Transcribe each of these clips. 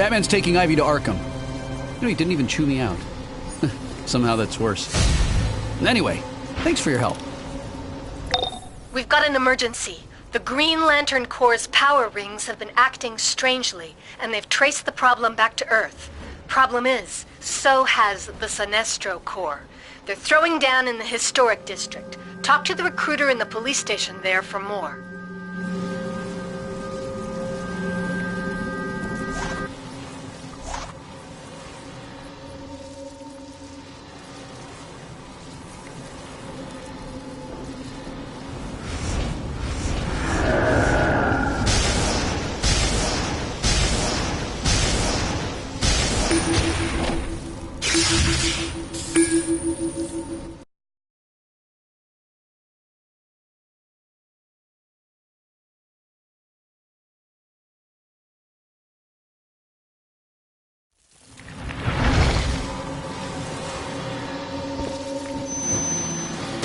Batman's taking Ivy to Arkham. You know, he didn't even chew me out. Somehow that's worse. Anyway, thanks for your help. We've got an emergency. The Green Lantern Corps' power rings have been acting strangely, and they've traced the problem back to Earth. Problem is, so has the Sinestro Corps. They're throwing down in the historic district. Talk to the recruiter in the police station there for more.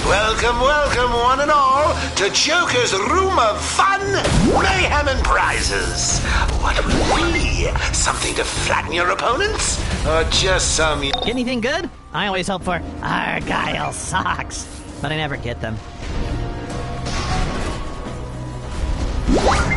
Welcome, welcome, one and all, to Joker's Room of Fun, Mayhem and Prizes. What will be? Something to flatten your opponents? Or just some... Anything good? I always hope for Argyle socks, but I never get them. What?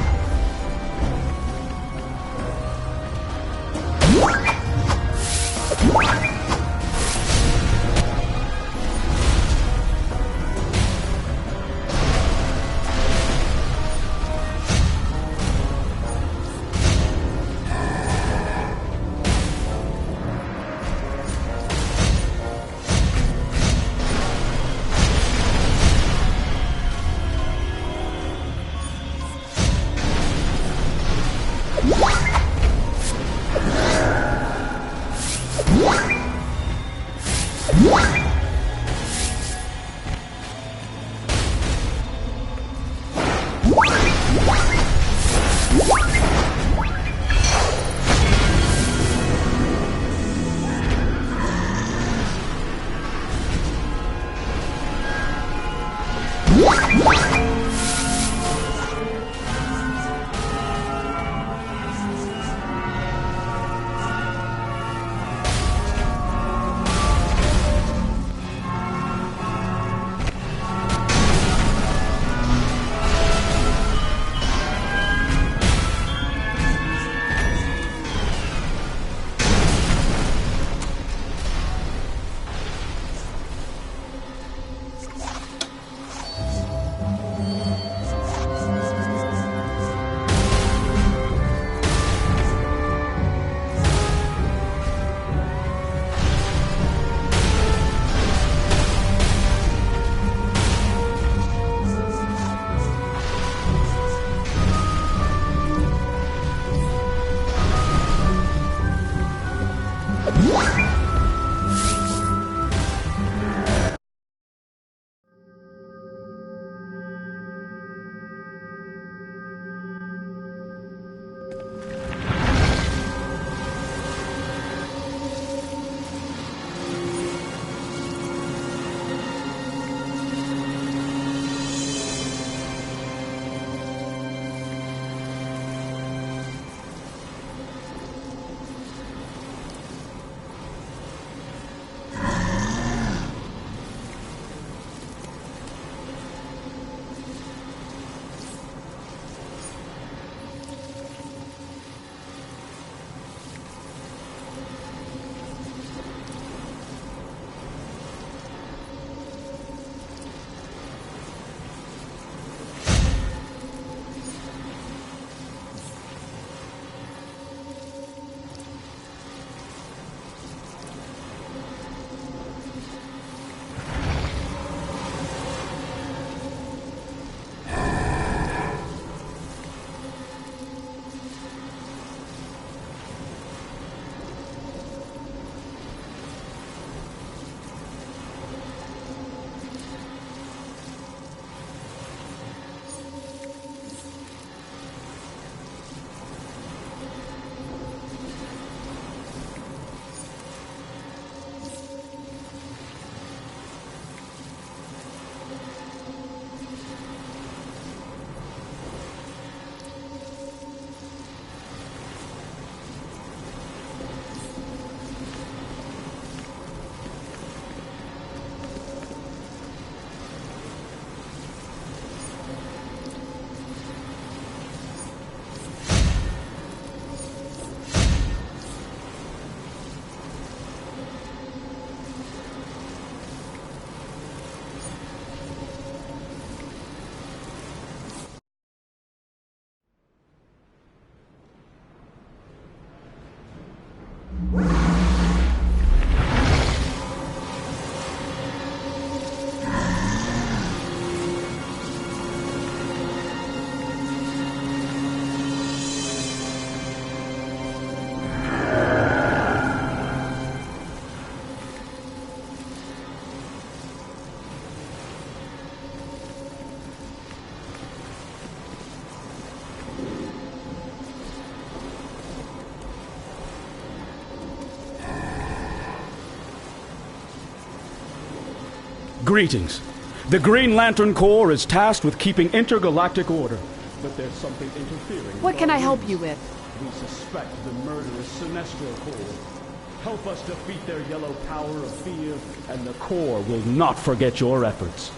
Greetings. The Green Lantern Corps is tasked with keeping intergalactic order. But there's something interfering. What can I help you with? We suspect the murderous Sinestro Corps. Help us defeat their yellow power of fear, and the Corps will not forget your efforts.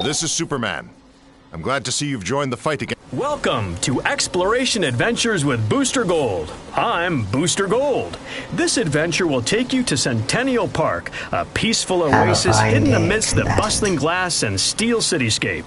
This is Superman. I'm glad to see you've joined the fight again. Welcome to Exploration Adventures with Booster Gold. I'm Booster Gold. This adventure will take you to Centennial Park, a peaceful oasis hidden amidst the bustling glass and steel cityscape.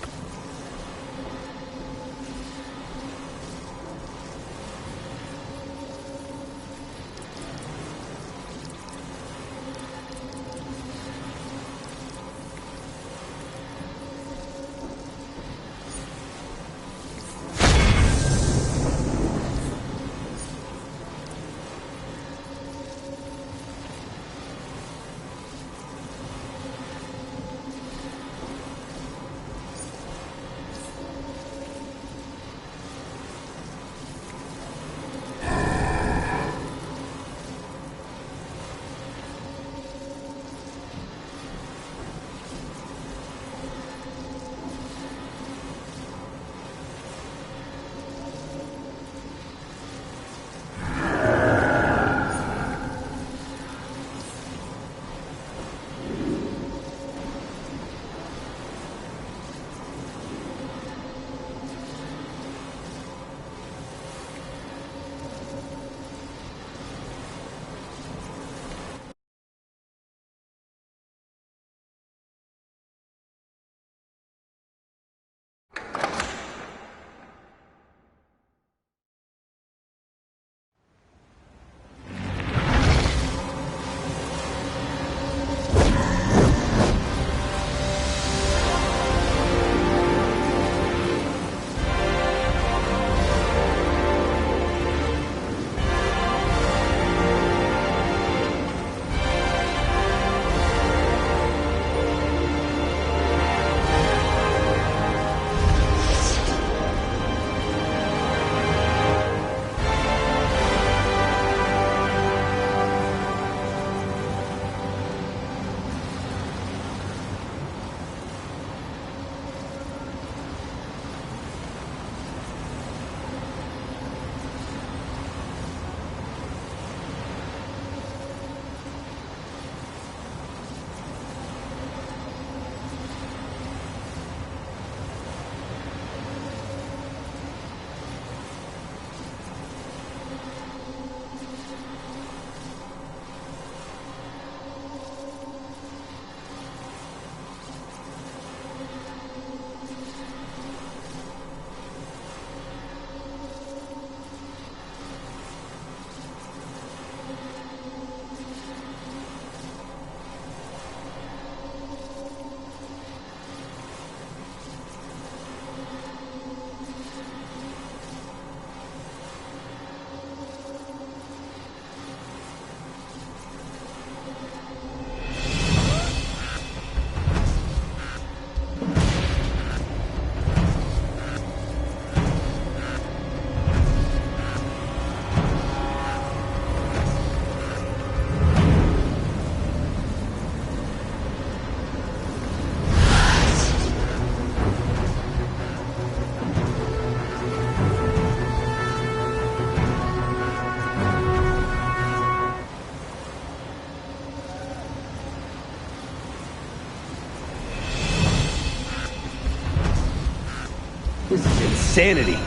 This is insanity.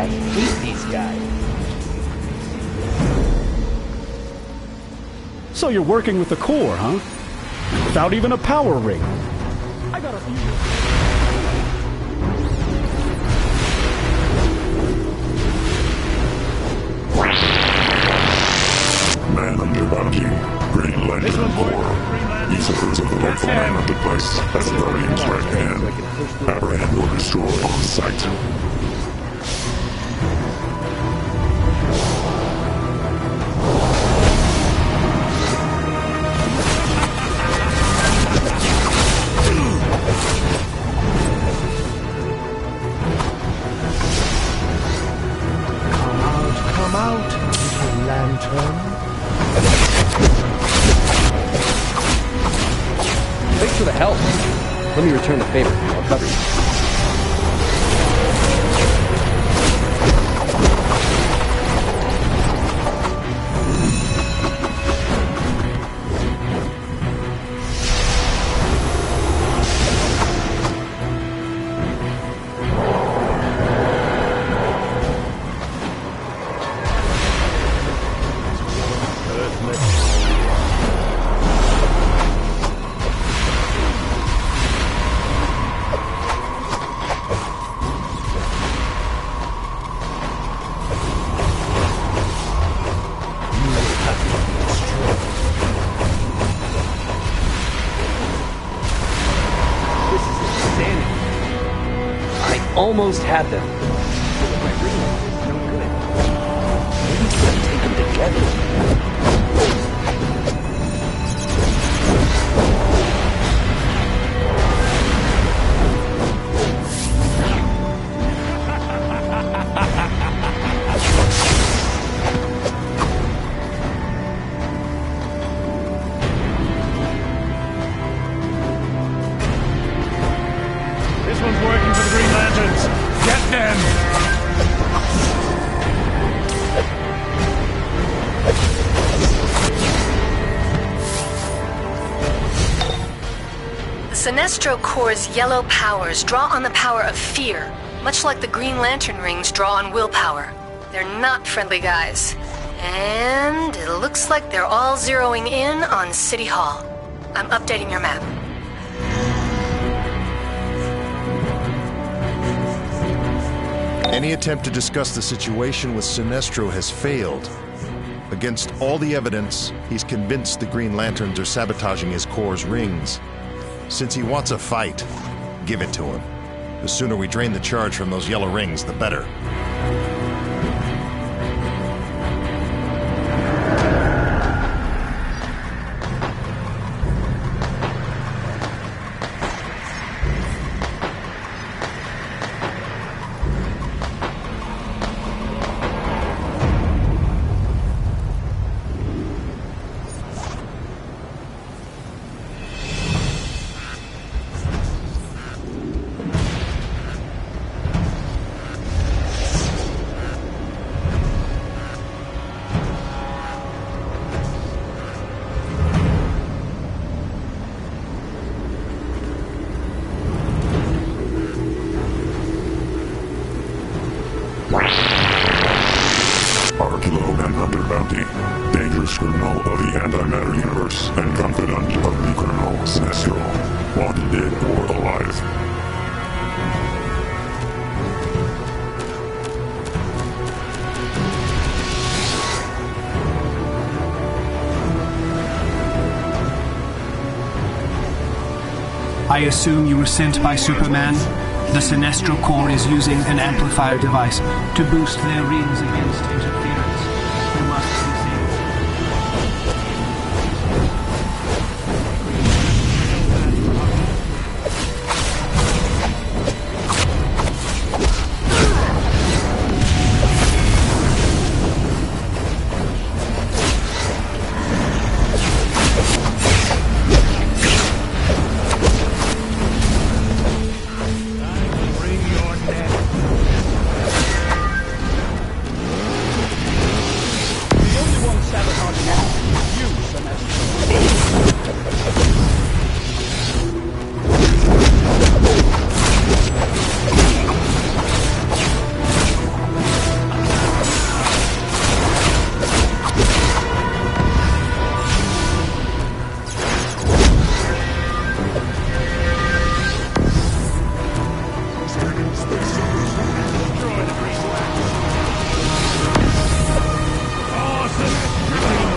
hate these guys. So you're working with the core, huh? Without even a power ring. I got a few... Manhunter bounty, Green Lantern Corps. These efforts of the local Manhunter place as a Guardian's right hand. Apprehend or destroy on sight. Come out, little lantern. Thanks for the help. Let me return the favor. I'll cover you. Almost had them. My ring is no good. Maybe we could take them together. This one's working for the Green Lanterns. Get them! The Sinestro Corps' yellow powers draw on the power of fear, much like the Green Lantern rings draw on willpower. They're not friendly guys. And it looks like they're all zeroing in on City Hall. I'm updating your map. Any attempt to discuss the situation with Sinestro has failed. Against all the evidence, he's convinced the Green Lanterns are sabotaging his Corps' rings. Since he wants a fight, give it to him. The sooner we drain the charge from those yellow rings, the better. Archilo Manhunter bounty. Dangerous criminal of the antimatter universe and confidant of the criminal Sinestro. Wanted dead or alive. I assume you were sent by Superman? The Sinestro Corps is using an amplifier device to boost their rings against interference. You must be saved. Green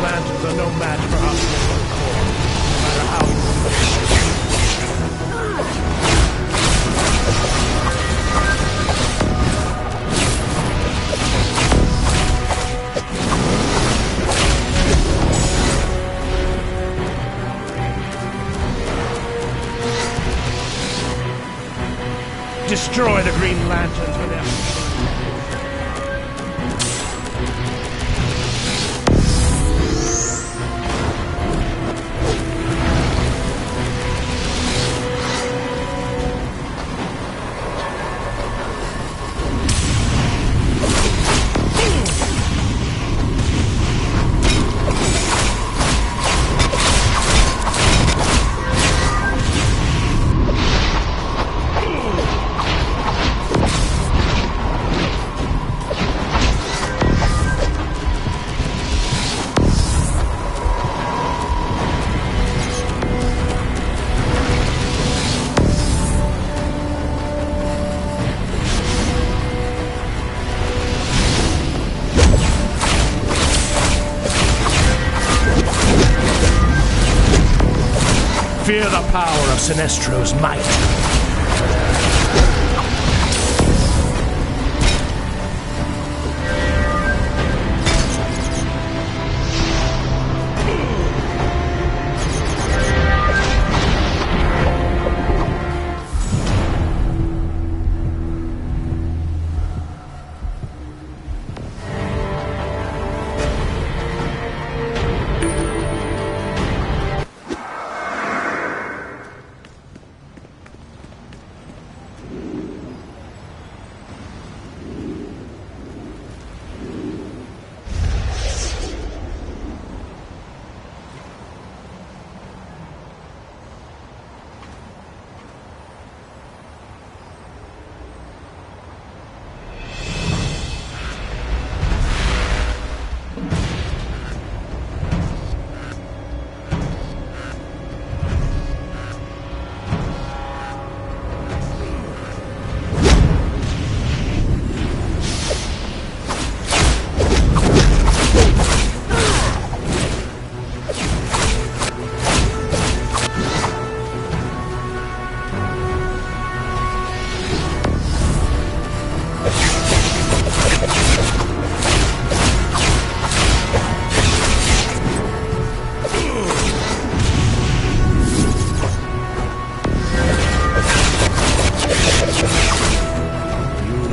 Lanterns are no match for Hospital Corps, no matter how destroy the Green Lanterns with them. Fear the power of Sinestro's might.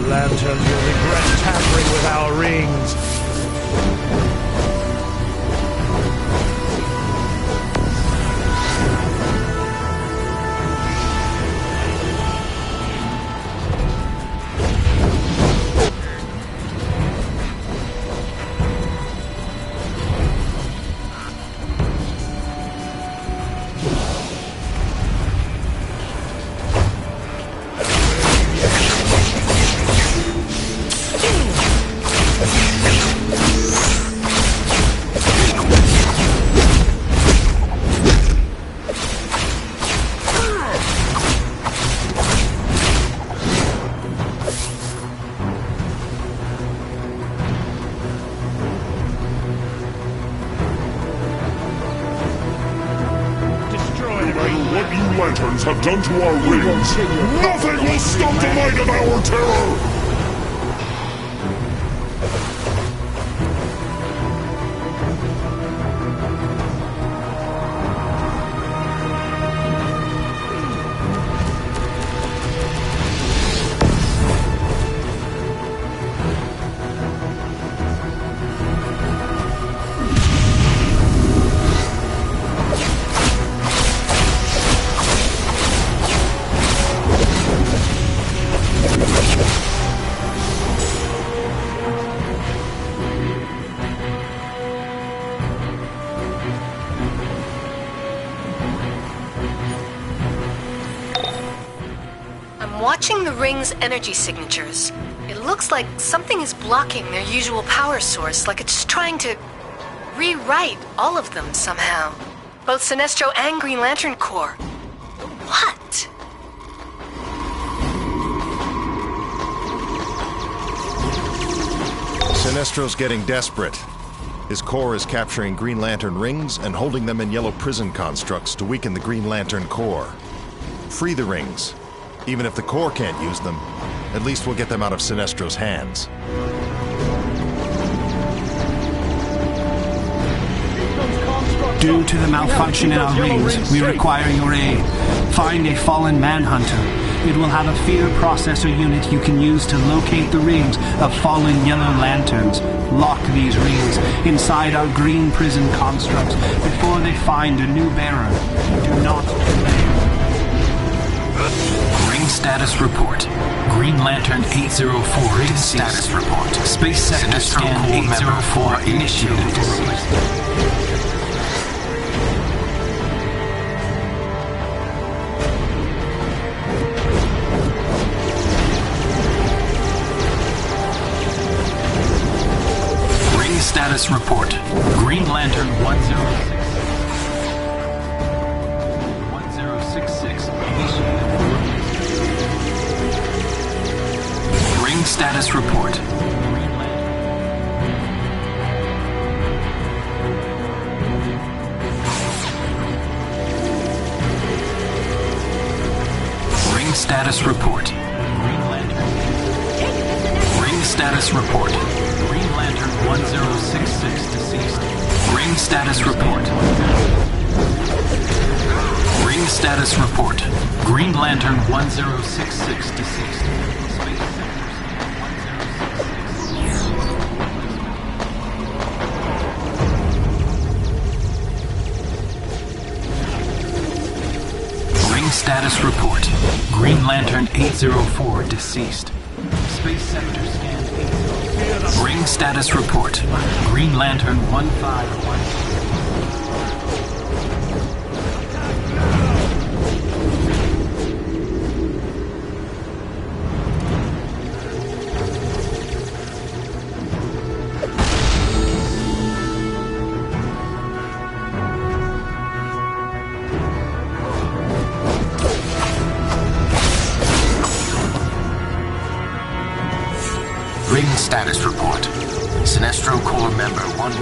Lanterns will regret tampering with our rings. What you lanterns have done to our rings, nothing will stop the light of our terror! Watching the ring's energy signatures, it looks like something is blocking their usual power source, like it's trying to rewrite all of them somehow. Both Sinestro and Green Lantern Corps. What? Sinestro's getting desperate. His Corps is capturing Green Lantern rings and holding them in yellow prison constructs to weaken the Green Lantern Corps. Free the rings. Even if the Corps can't use them, at least we'll get them out of Sinestro's hands. Due to the malfunction in our rings, we require your aid. Find a fallen manhunter. It will have a fear processor unit you can use to locate the rings of fallen yellow lanterns. Lock these rings inside our green prison constructs before they find a new bearer. Do not delay. Ring status report. Green Lantern 804 ring status report. Space sector scan 804 initiated. Status report. Green Lantern 1066 initiated. Ring status report. Ring status report. Ring status report. 1066 deceased. Ring status report. Ring status report. Green Lantern 1066 deceased. Ring status report. Green Lantern 804 deceased. Space sector scan 804. Ring status report. Green Lantern 151. Ring status report. Sinestro Corps member 11.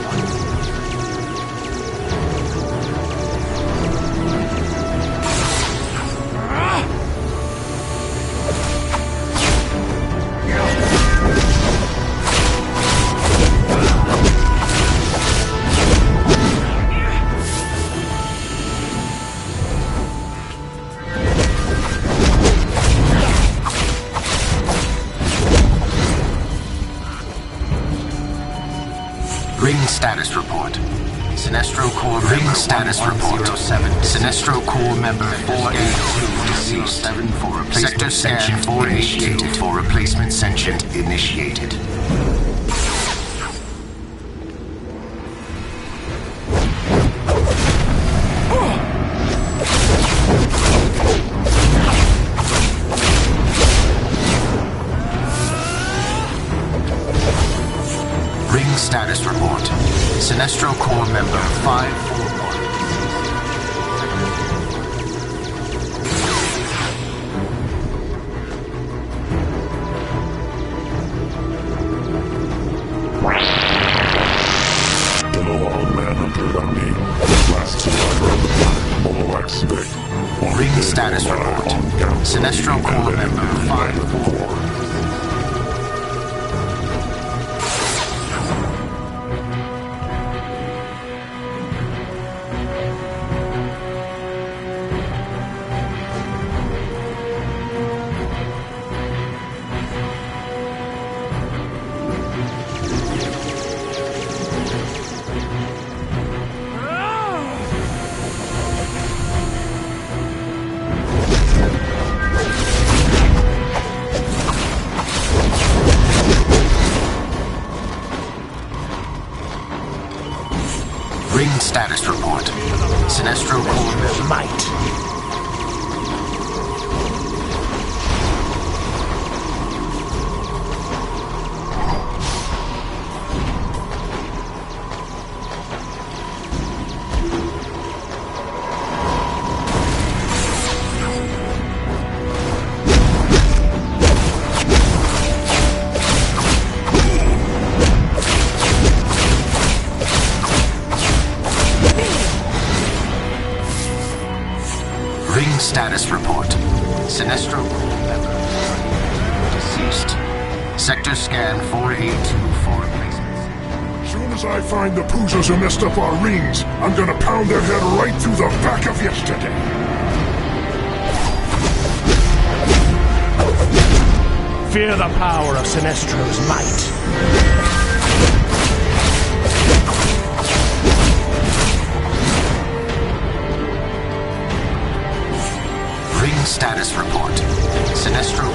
Ring status report. Sinestro Corps ring status report. Sinestro Corps member 482 deceased. For sector scan 4 initiated. For replacement sentient initiated. Ring status report. Sinestro Corps member 541. Kilowog Manhunter Bounty. Last survivor of the planet, Molox Vic. Ring status report. Sinestro Corps member 541. Ring status report. Sinestro Corps member might. Sector scan 482 for replacements. Soon as I find the poozers who messed up our rings, I'm gonna pound their head right through the back of yesterday. Fear the power of Sinestro's might. Ring status report. Sinestro.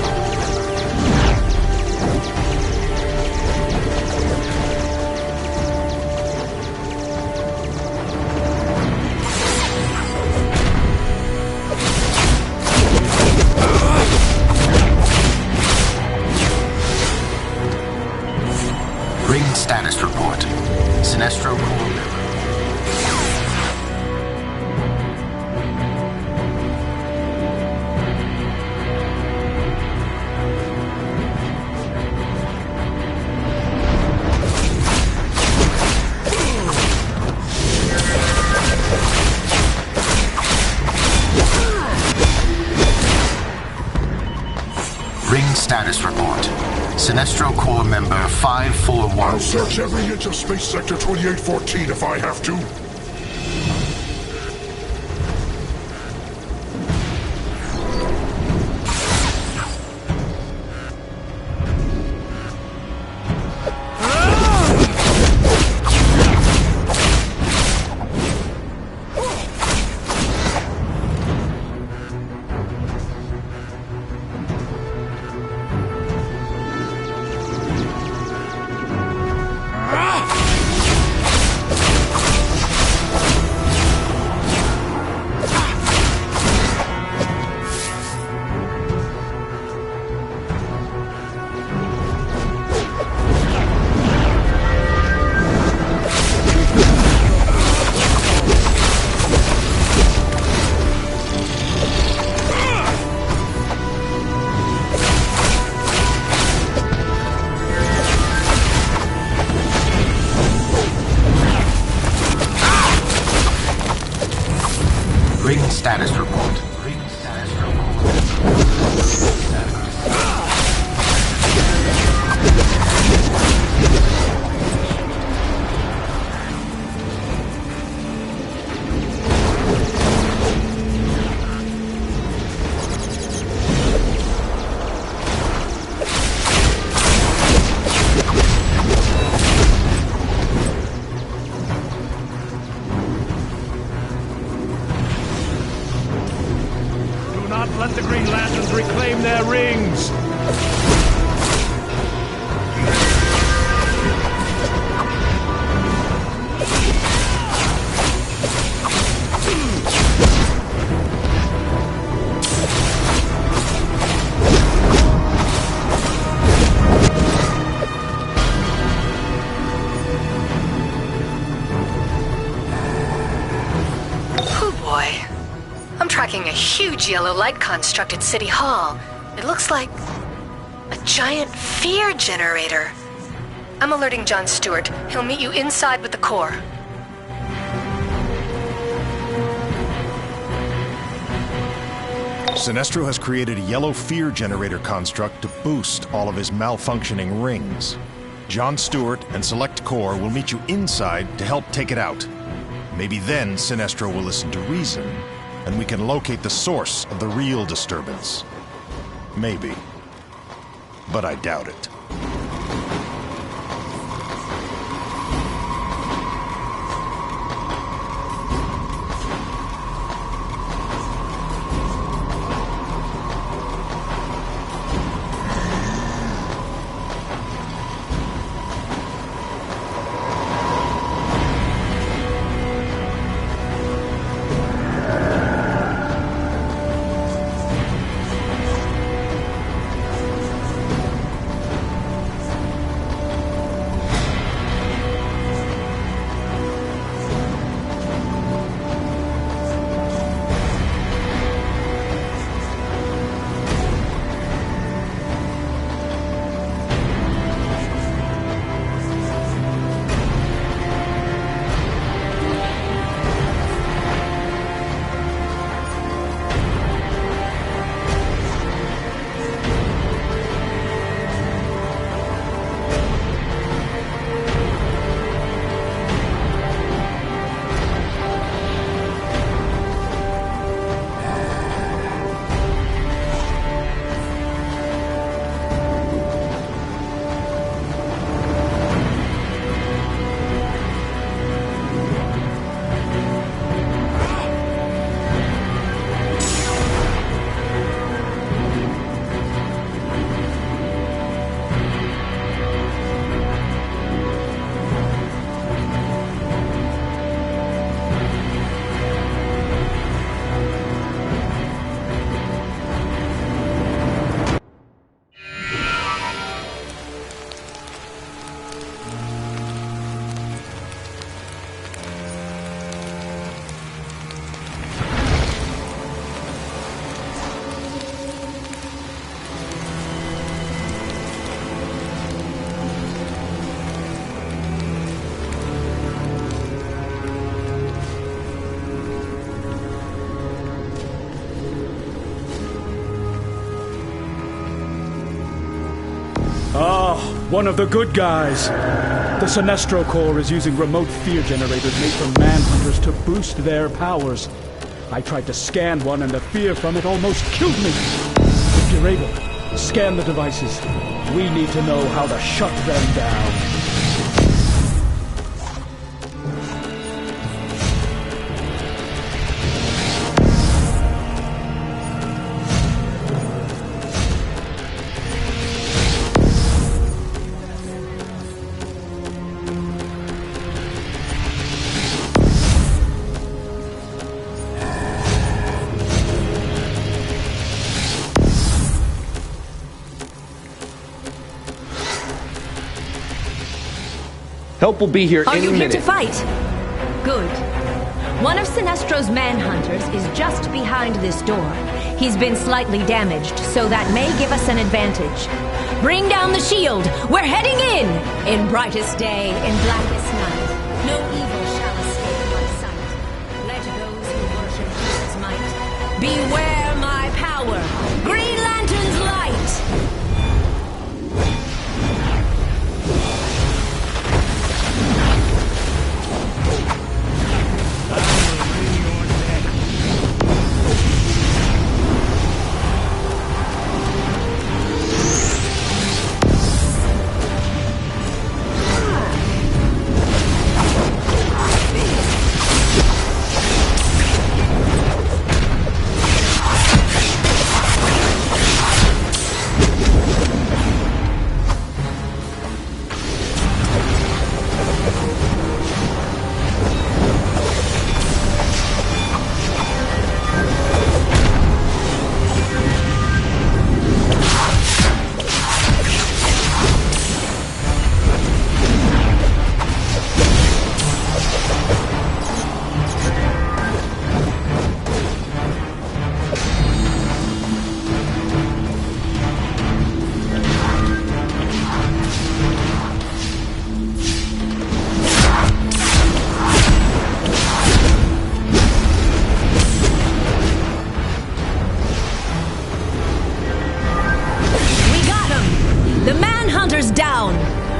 Ring status report. Sinestro core member. Ring status report. Sinestro core member 541. I'll search every inch of space sector 2814 if I have to. Ring status report. Ring status report. Let the Green Lanterns reclaim their rings! Tracking a huge yellow light construct at City Hall. It looks like a giant fear generator. I'm alerting John Stewart. He'll meet you inside with the core. Sinestro has created a yellow fear generator construct to boost all of his malfunctioning rings. John Stewart and Select Core will meet you inside to help take it out. Maybe then Sinestro will listen to reason, and we can locate the source of the real disturbance. Maybe. But I doubt it. one of the good guys. The Sinestro Corps is using remote fear generators made from manhunters to boost their powers. I tried to scan one and the fear from it almost killed me. If you're able, scan the devices. We need to know how to shut them down. Help will be here Are any you here minute. to fight? Good. One of Sinestro's manhunters is just behind this door. He's been slightly damaged, so that may give us an advantage. Bring down the shield! We're heading in! In brightest day, in blackest night, no evil shall escape my sight. Let those who worship Jesus might beware my power! Green Lantern's light!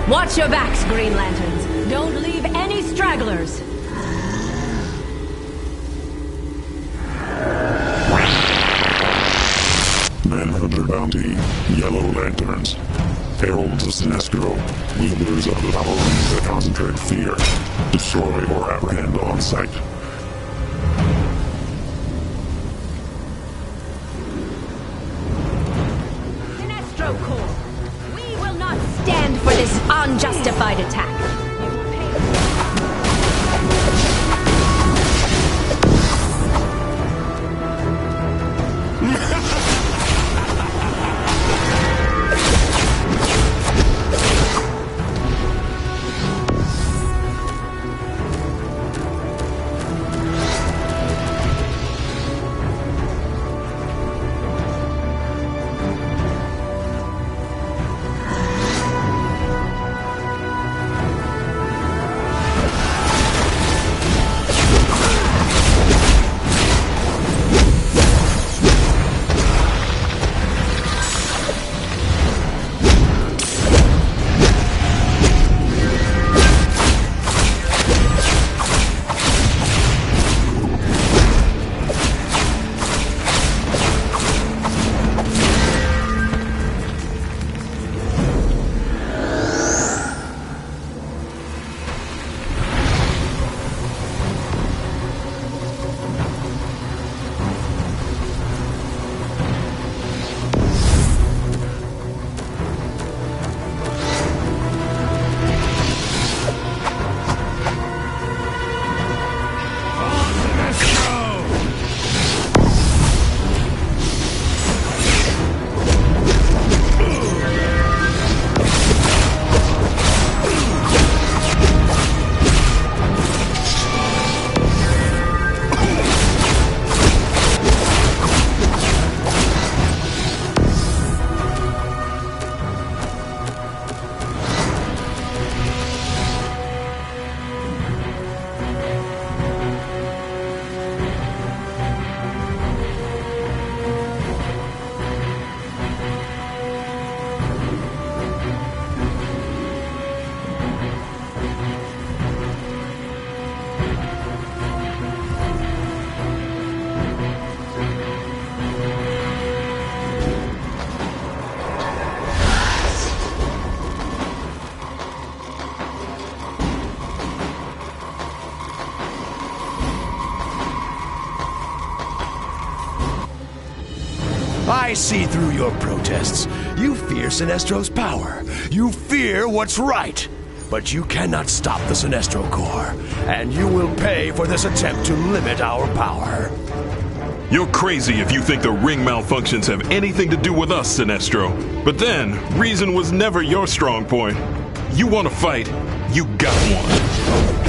Watch your backs, Green Lanterns. Don't leave any stragglers. Manhunter Bounty, Yellow Lanterns. Heralds of Sinestro, wielders of the power rings that concentrate fear. Destroy or apprehend on sight. Sinestro Corps, we will not stand for this unjustified attack. I see through your protests. You fear Sinestro's power. You fear what's right. But you cannot stop the Sinestro Corps, and you will pay for this attempt to limit our power. You're crazy if you think the ring malfunctions have anything to do with us, Sinestro. But then, reason was never your strong point. You want to fight, you got one.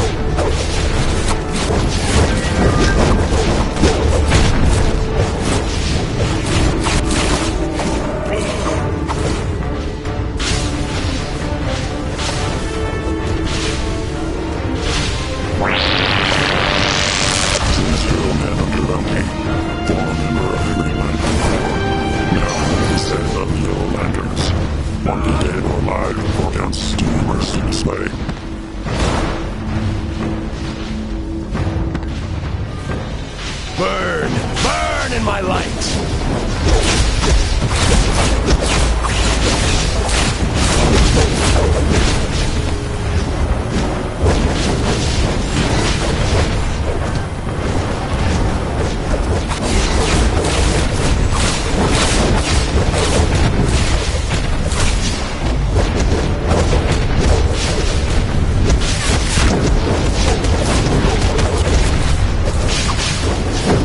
Burn! Burn in my light!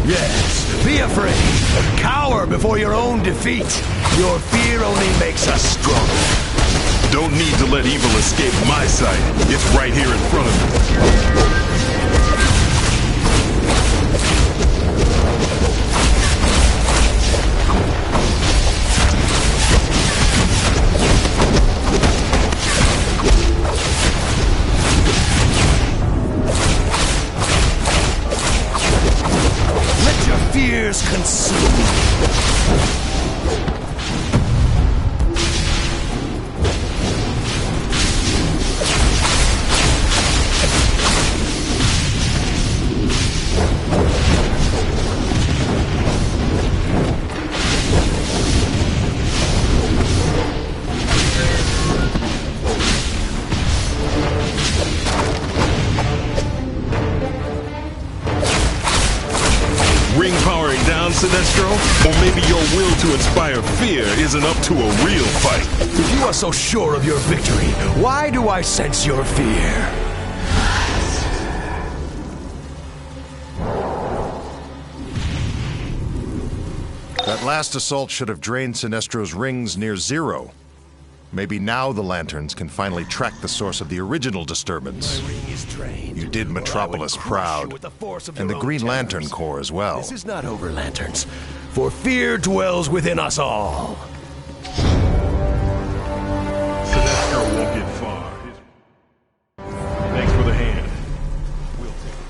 Yes, be afraid. Cower before your own defeat. Your fear only makes us stronger. Don't need to let evil escape my sight. It's right here in front of me. Fears consume me. Ring powering down, Sinestro? Or maybe your will to inspire fear isn't up to a real fight? If you are so sure of your victory, why do I sense your fear? That last assault should have drained Sinestro's rings near zero. Maybe now the Lanterns can finally track the source of the original disturbance. You did Metropolis proud, and the Green Lantern Corps as well. This is not over, Lanterns, for fear dwells within us all. Sinestro won't get far. Thanks for the hand. We'll take it.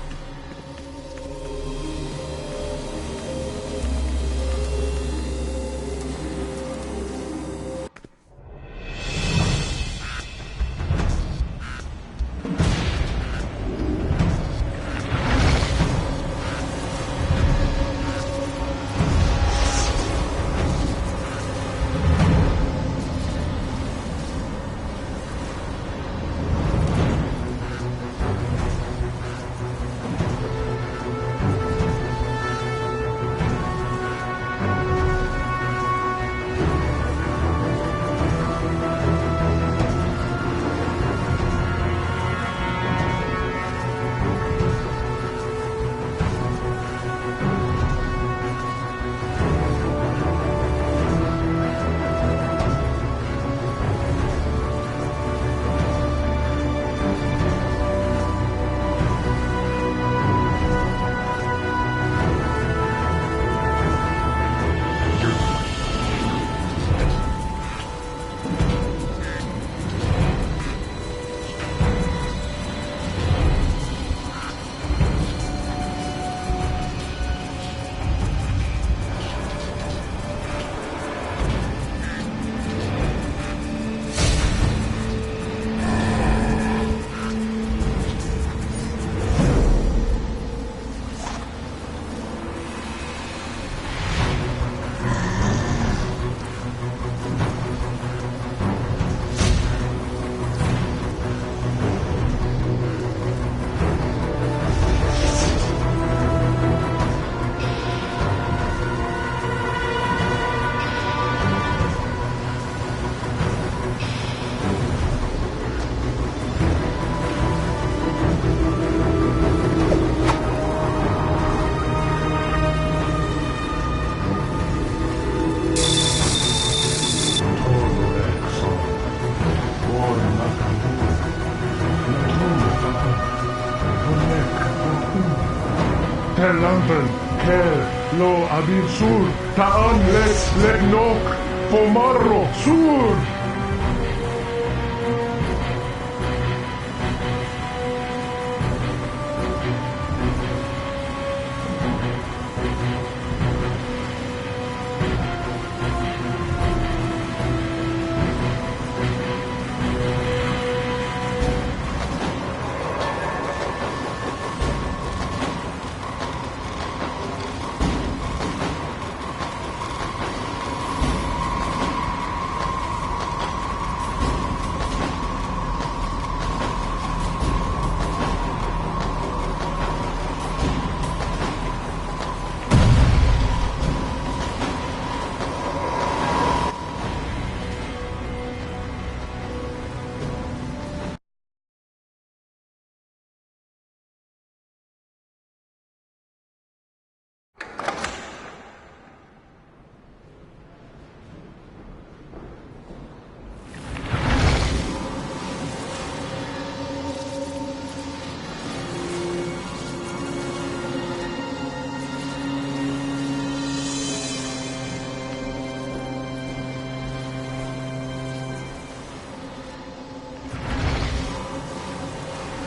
Terlampen, Ker, Lo Abir Sur, Taan Les Legnok, Pomarro, Sur!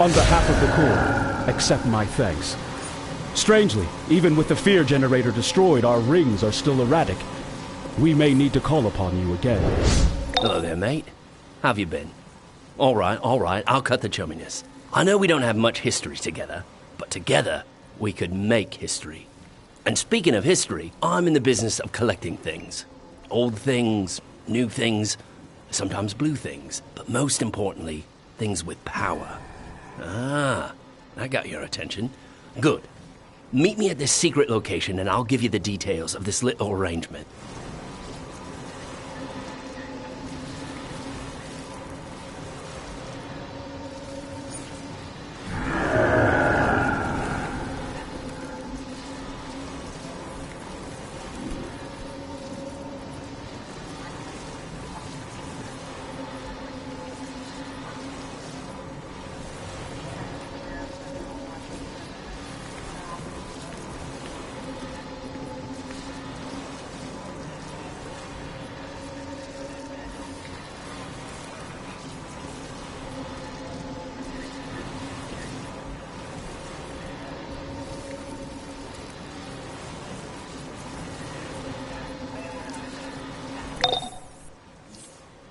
On behalf of the Corps, accept my thanks. Strangely, even with the fear generator destroyed, our rings are still erratic. We may need to call upon you again. Hello there, mate. How've you been? All right, I'll cut the chumminess. I know we don't have much history together, but together we could make history. And speaking of history, I'm in the business of collecting things. Old things, new things, sometimes blue things, but most importantly, things with power. Ah, I got your attention. Good. Meet me at this secret location and I'll give you the details of this little arrangement.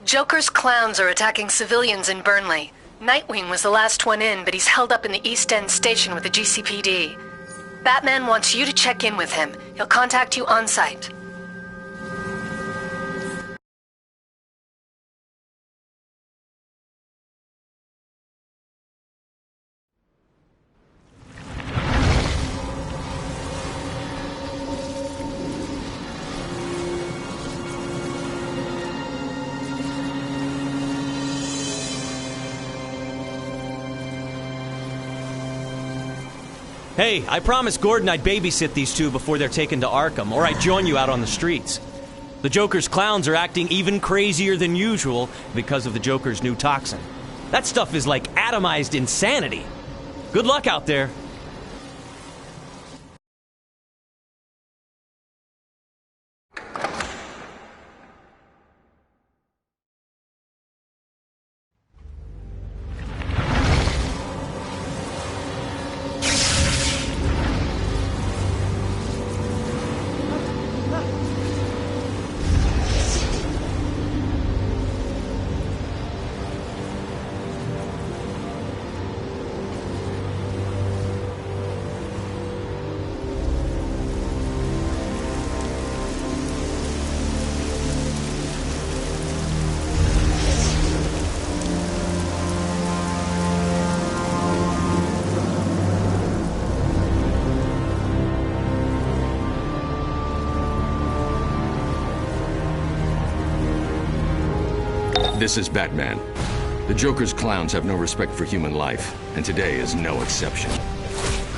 Joker's clowns are attacking civilians in Burnley. Nightwing was the last one in, but he's held up in the East End station with the GCPD. Batman wants you to check in with him. He'll contact you on site. Hey, I promised Gordon I'd babysit these two before they're taken to Arkham, or I'd join you out on the streets. The Joker's clowns are acting even crazier than usual because of the Joker's new toxin. That stuff is like atomized insanity. Good luck out there. This is Batman. The Joker's clowns have no respect for human life, and today is no exception.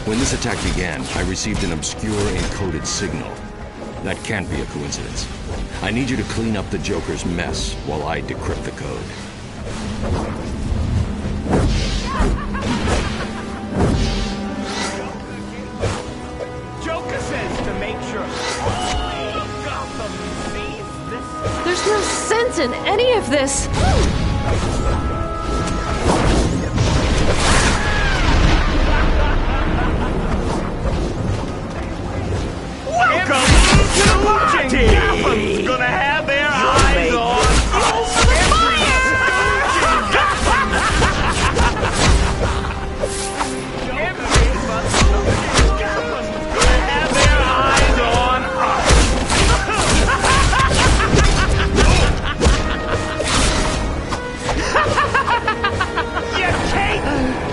When this attack began, I received an obscure encoded signal. That can't be a coincidence. I need you to clean up the Joker's mess while I decrypt the code. this? Welcome to the party! Gapham's gonna have their eyes on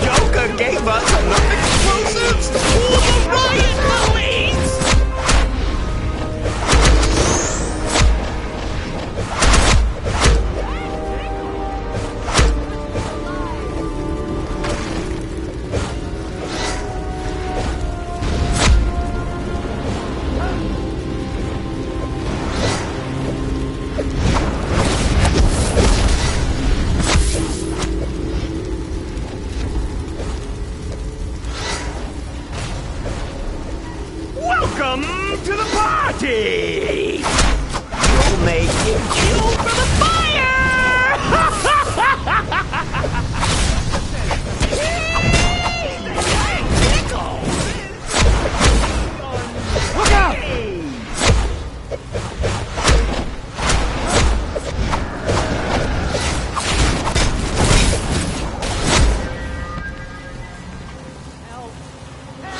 Joker gave us enough explosives to fool the riot police! Welcome to the party! You'll make it fuel for the fire! Look out!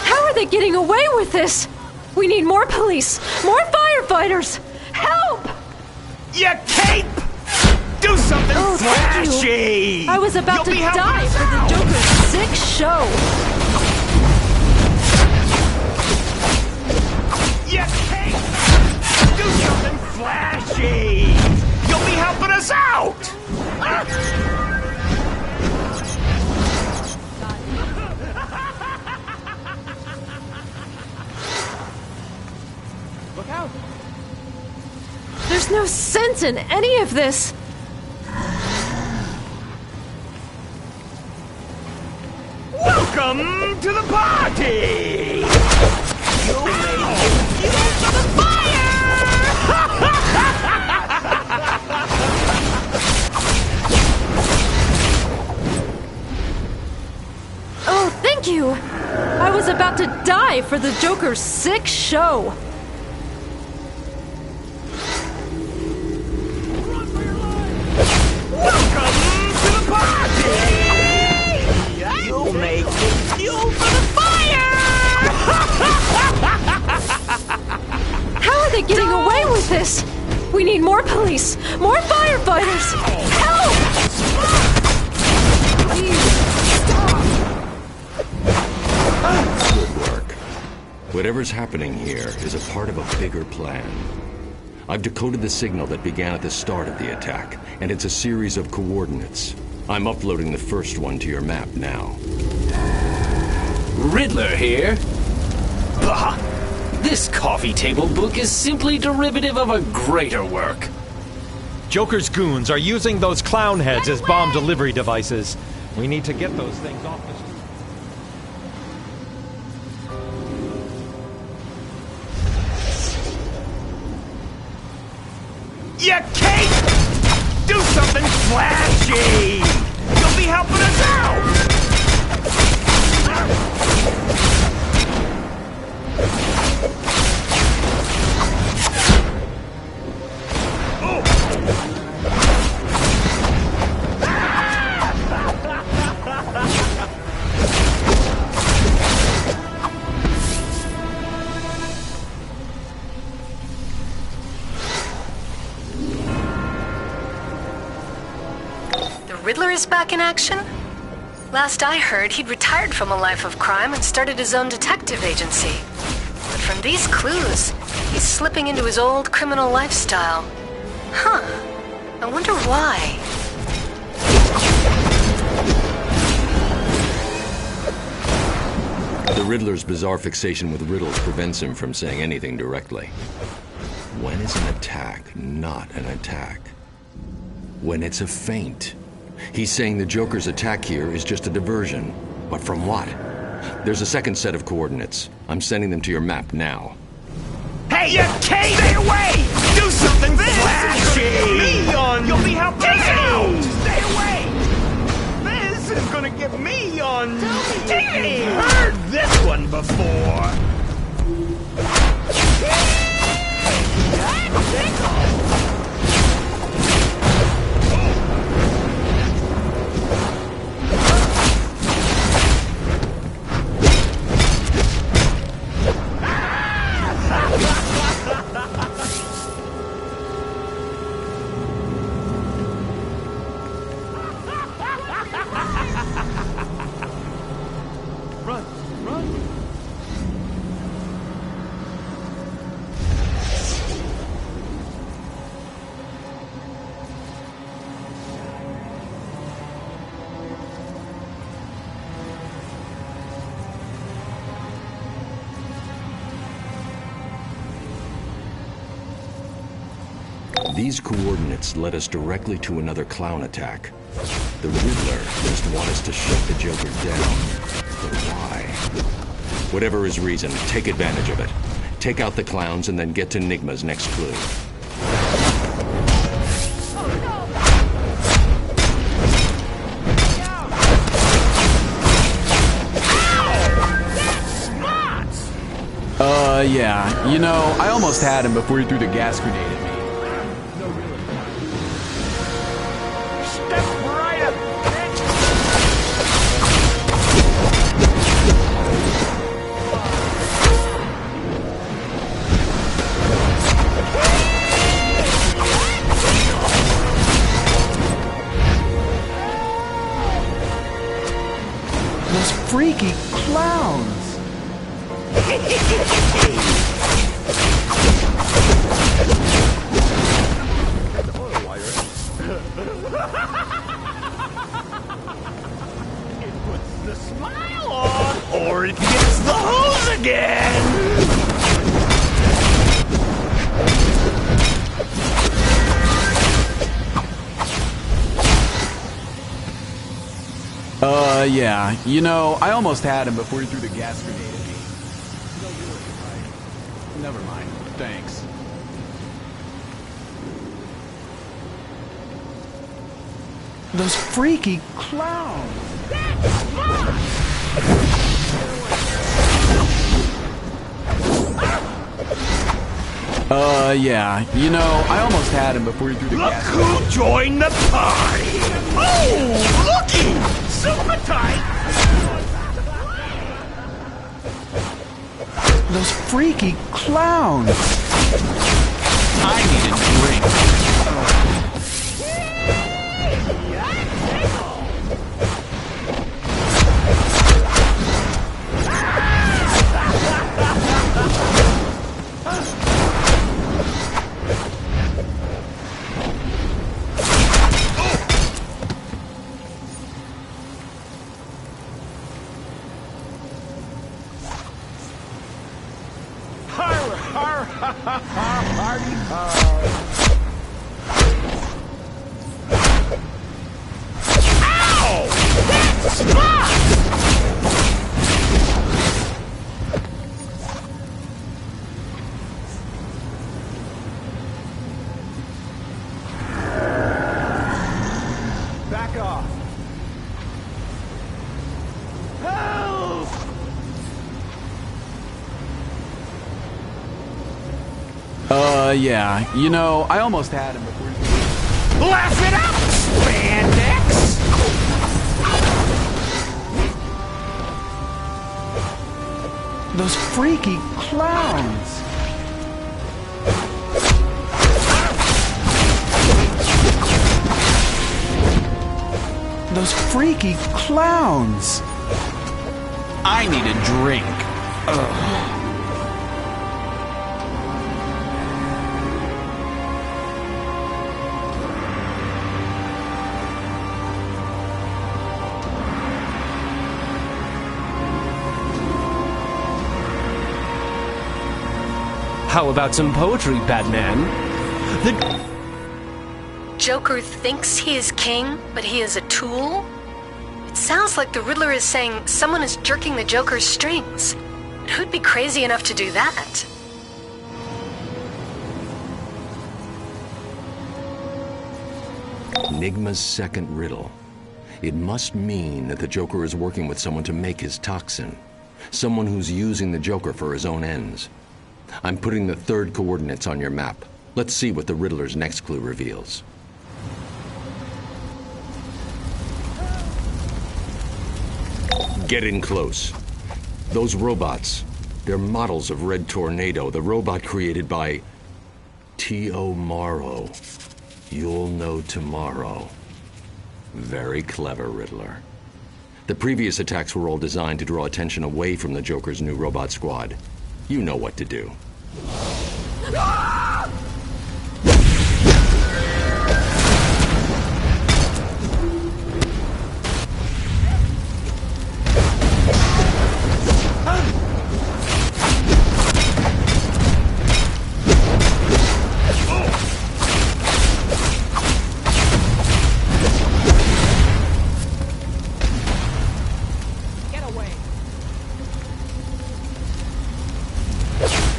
How are they getting away with this? We need more police, more firefighters! Help! Your cape! Do something Thank flashy! you. I was about You'll to be helping die us for the out. Joker's sick show. Your cape! Do something flashy! You'll be helping us out! Look out! There's no sense in any of this. Welcome to the party! You'll make it fuel for the fire! Oh, thank you. I was about to die for the Joker's sick show. Welcome to the party! You'll make it fuel for the fire! How are they getting away with this? We need more police, more firefighters! Help! Good work. Whatever's happening here is a part of a bigger plan. I've decoded the signal that began at the start of the attack, and it's a series of coordinates. I'm uploading the first one to your map now. Riddler here. Bah! This coffee table book is simply derivative of a greater work. Joker's goons are using those clown heads as bomb delivery devices. We need to get those things off the street. Your cape! Do something flashy! You'll be helping us out! Riddler is back in action? Last I heard, he'd retired from a life of crime and started his own detective agency. But from these clues, he's slipping into his old criminal lifestyle. Huh. I wonder why. The Riddler's bizarre fixation with riddles prevents him from saying anything directly. When is an attack not an attack? When it's a feint. He's saying the Joker's attack here is just a diversion. But from what? There's a second set of coordinates. I'm sending them to your map now. Hey, you can't stay away! Do something flashy! Me on You'll be helped out! Stay away! This is gonna get me on TV! Heard this one before! These coordinates led us directly to another clown attack. The Riddler must want us to shut the Joker down. But why? Whatever his reason, take advantage of it. Take out the clowns and then get to Nigma's next clue. Yeah. You know, I almost had him before he threw the gas grenade at me. Those freaky clowns! It puts the smile on, or it gets the hose again! Yeah. You know, I almost had him before he threw the gas grenade at me. Never mind. Thanks. Those freaky clowns! Yeah. You know, I almost had him before he threw the gas grenade. Look who joined the party! Oh, looky! Super tight! Those freaky clowns! I need a drink. Back off! Help! Yeah. You know, I almost had him before he... Laugh it out, spandex! Those freaky clowns! Those freaky clowns! I need a drink. Ugh. How about some poetry, Batman? The Joker thinks he is king, but he is a tool? It sounds like the Riddler is saying someone is jerking the Joker's strings. But who'd be crazy enough to do that? Enigma's second riddle. It must mean that the Joker is working with someone to make his toxin. Someone who's using the Joker for his own ends. I'm putting the third coordinates on your map. Let's see what the Riddler's next clue reveals. Get in close. Those robots, they're models of Red Tornado, the robot created by T.O. Morrow. You'll know tomorrow. Very clever, Riddler. The previous attacks were all designed to draw attention away from the Joker's new robot squad. You know what to do.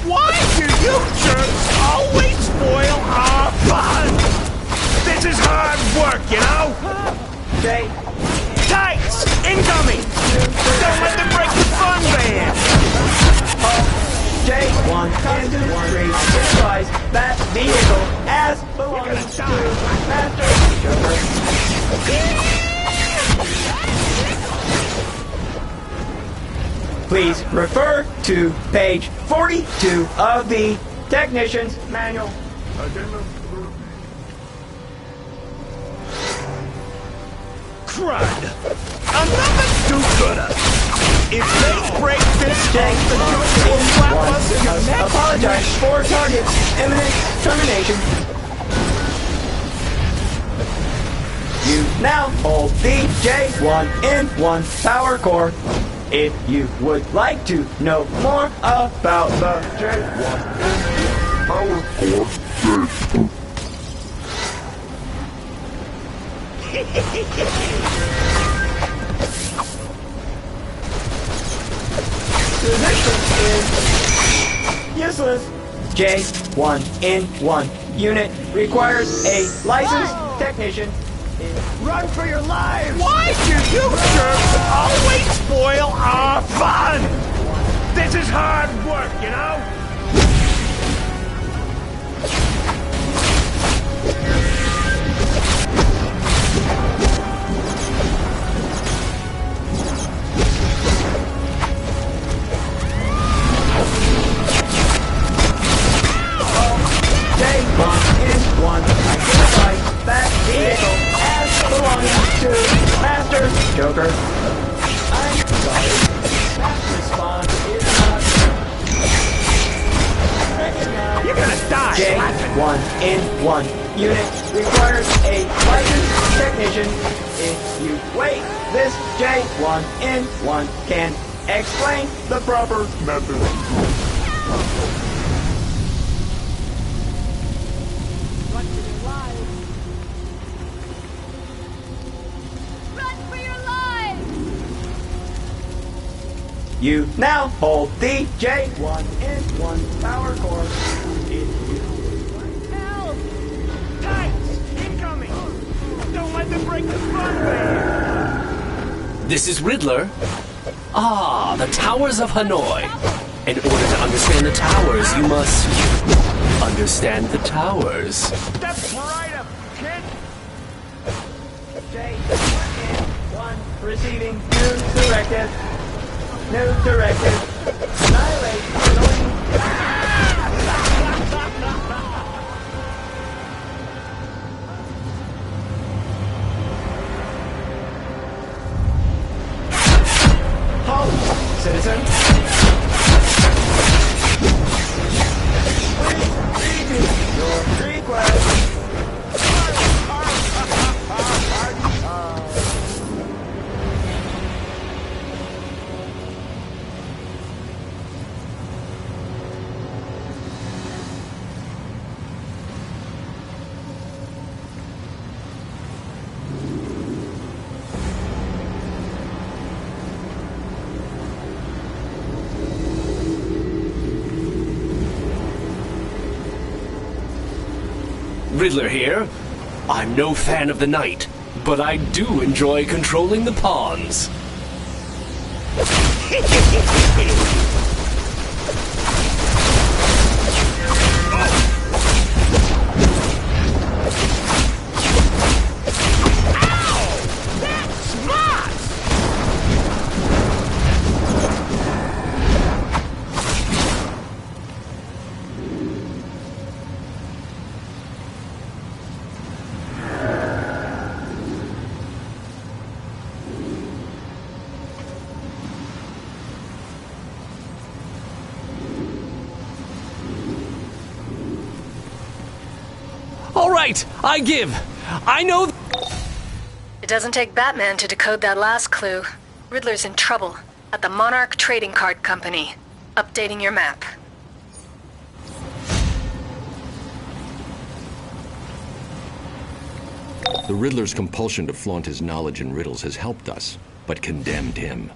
Why do you jerks always spoil our fun? This is hard work, you know? Jay. Tights! Incoming! Don't let them break the fun band! J1 and 3 implies that vehicle as belonging to Master Joker. Please refer to page 42 of the Technician's Manual. Crud! Another do-gooder! If they break this tank, the Joker will slap us in the neck! Apologize for target imminent termination. You now hold the J1N1 power core. If you would like to know more about the J1N1 power core, position is useless. J1N1 unit requires a licensed technician. Run for your lives! Why do you jerks always spoil our fun? This is hard work, you know? J1N1 identifies that vehicle as belonging to Master Joker. I'm sorry. That response is not recognized. You're gonna die! J1N1 unit requires a licensed technician. If you wait, this J1N1 can explain the proper method. You now hold the J1N1 power core. Help! Tights! Incoming! Don't let them break the fun band! This is Riddler. Ah, the Towers of Hanoi. In order to understand the towers, you must understand the towers. Step right up, kid! J1N1 receiving new directive. New directive. Annihilate annoying. Halt, citizen. Your request. Riddler here. I'm no fan of the night, but I do enjoy controlling the pawns. All right, I give. I know. It doesn't take Batman to decode that last clue. Riddler's in trouble at the Monarch Trading Card Company. Updating your map. The Riddler's compulsion to flaunt his knowledge in riddles has helped us, but condemned him.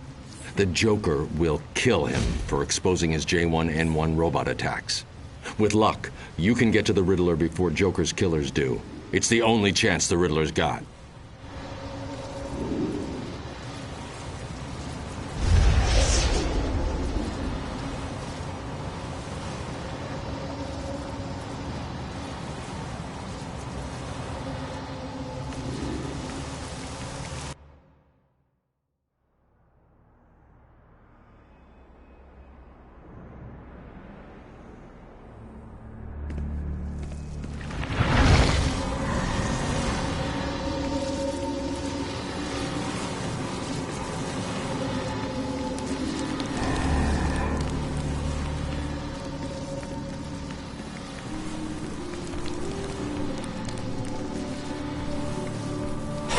The Joker will kill him for exposing his J1N1 robot attacks. With luck, you can get to the Riddler before Joker's killers do. It's the only chance the Riddler's got.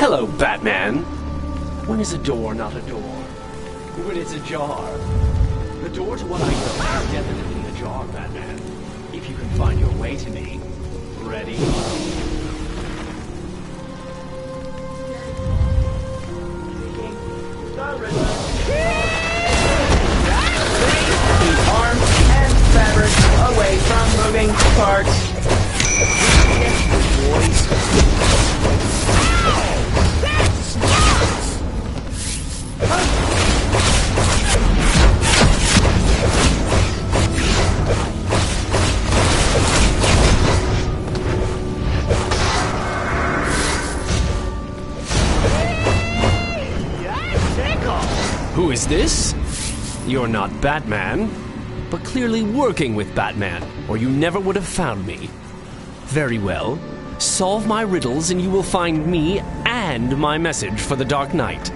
Hello, Batman. When is a door not a door? When it's ajar. The door to what I know is definitely ajar, Batman. If you can find your way to me. Ready? Keep arms and fabric away from moving parts. Who is this? You're not Batman, but clearly working with Batman, or you never would have found me. Very well. Solve my riddles and you will find me and my message for the Dark Knight.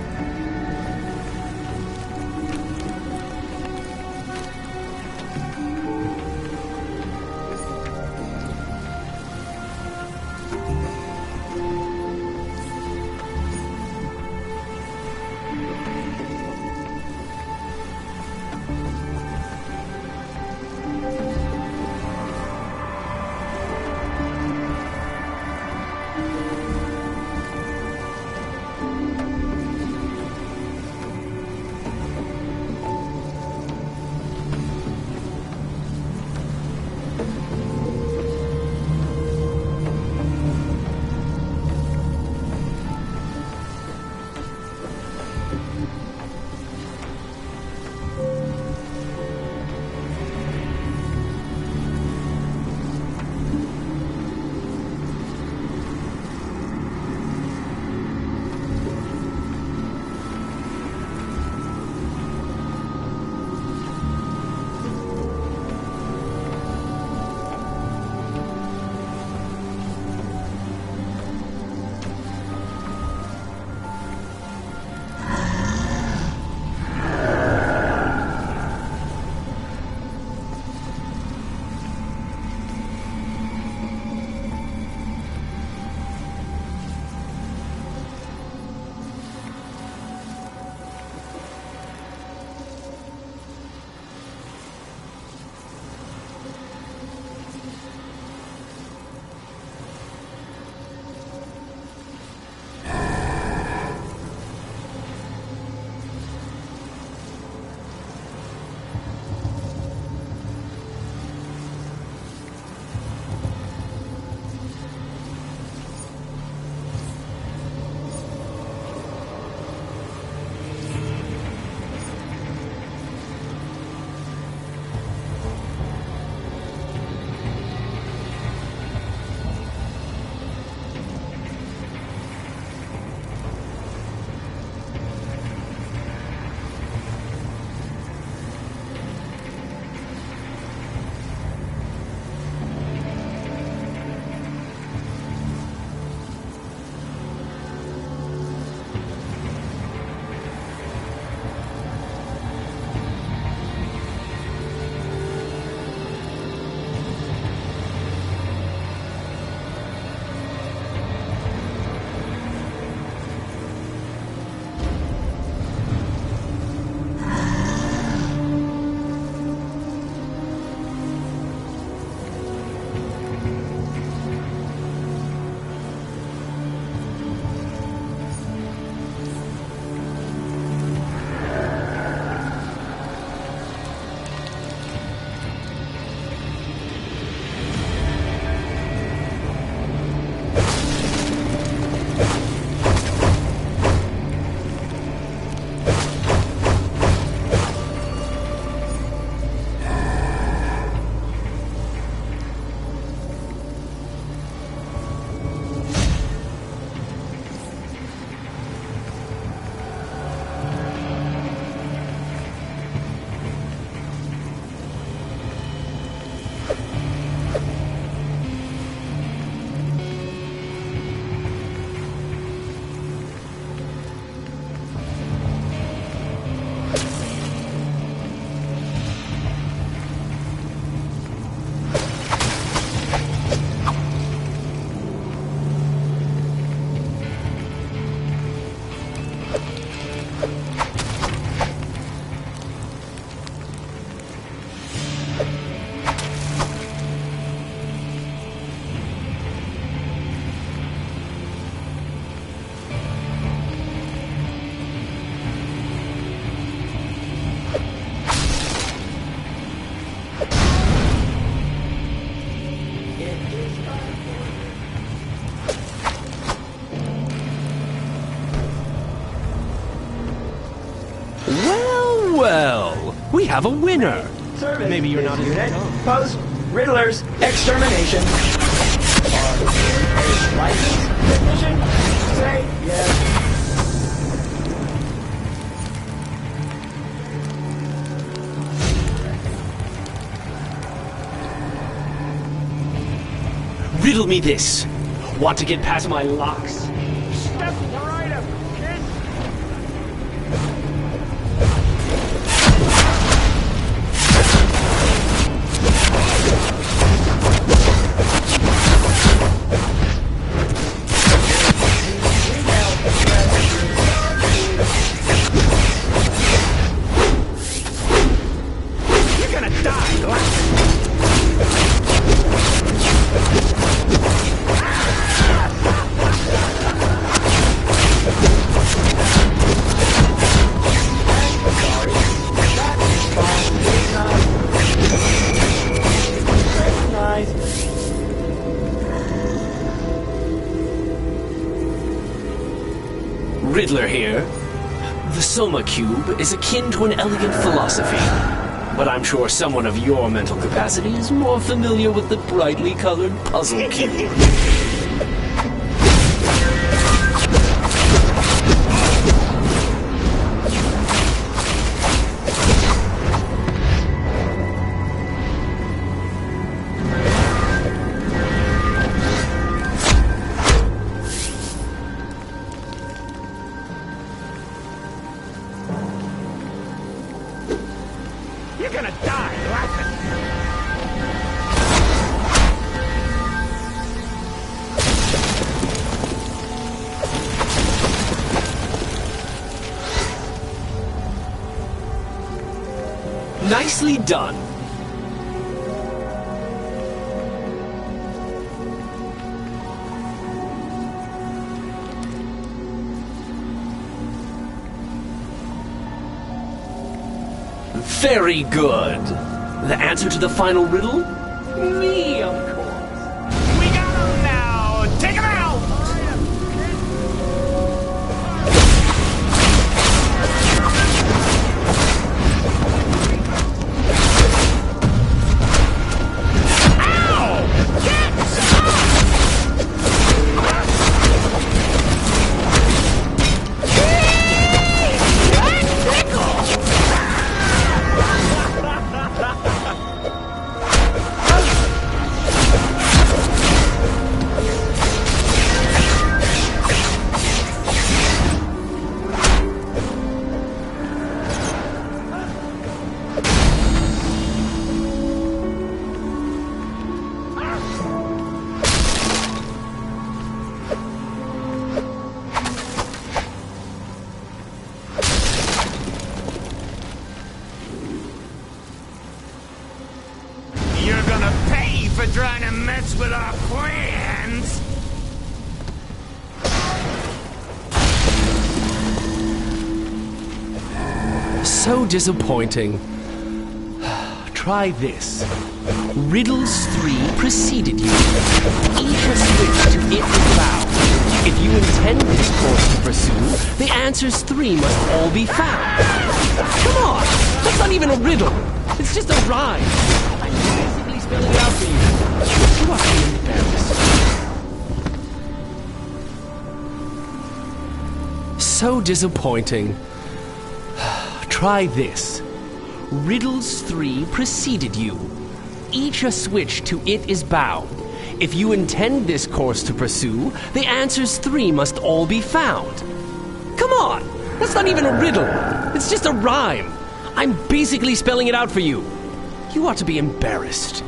Well, we have a winner. Service Maybe you're not unit. Post Riddler's extermination. Are you a licensed technician? Say yes. Riddle me this. Want to get past my locks? Step right up, kid. You're gonna die, Glass. Riddler here. The Soma Cube is akin to an elegant philosophy, but I'm sure someone of your mental capacity is more familiar with the brightly colored puzzle cube. You're gonna die laughing. Nicely done. Very good. The answer to the final riddle? Me, of course. We got him now. Take him out. You're gonna pay for trying to mess with our plans! So disappointing. Try this. Riddles 3 preceded you. Each a switch to it with bow. If you intend this course to pursue, the answers 3 must all be found. Come on! That's not even a riddle! It's just a rhyme! I'm basically spelling it out for you. You are being embarrassed. So disappointing. Try this. Riddles 3 preceded you. Each a switch to it is bound. If you intend this course to pursue, the answers 3 must all be found. Come on! That's not even a riddle. It's just a rhyme. I'm basically spelling it out for you. You ought to be embarrassed.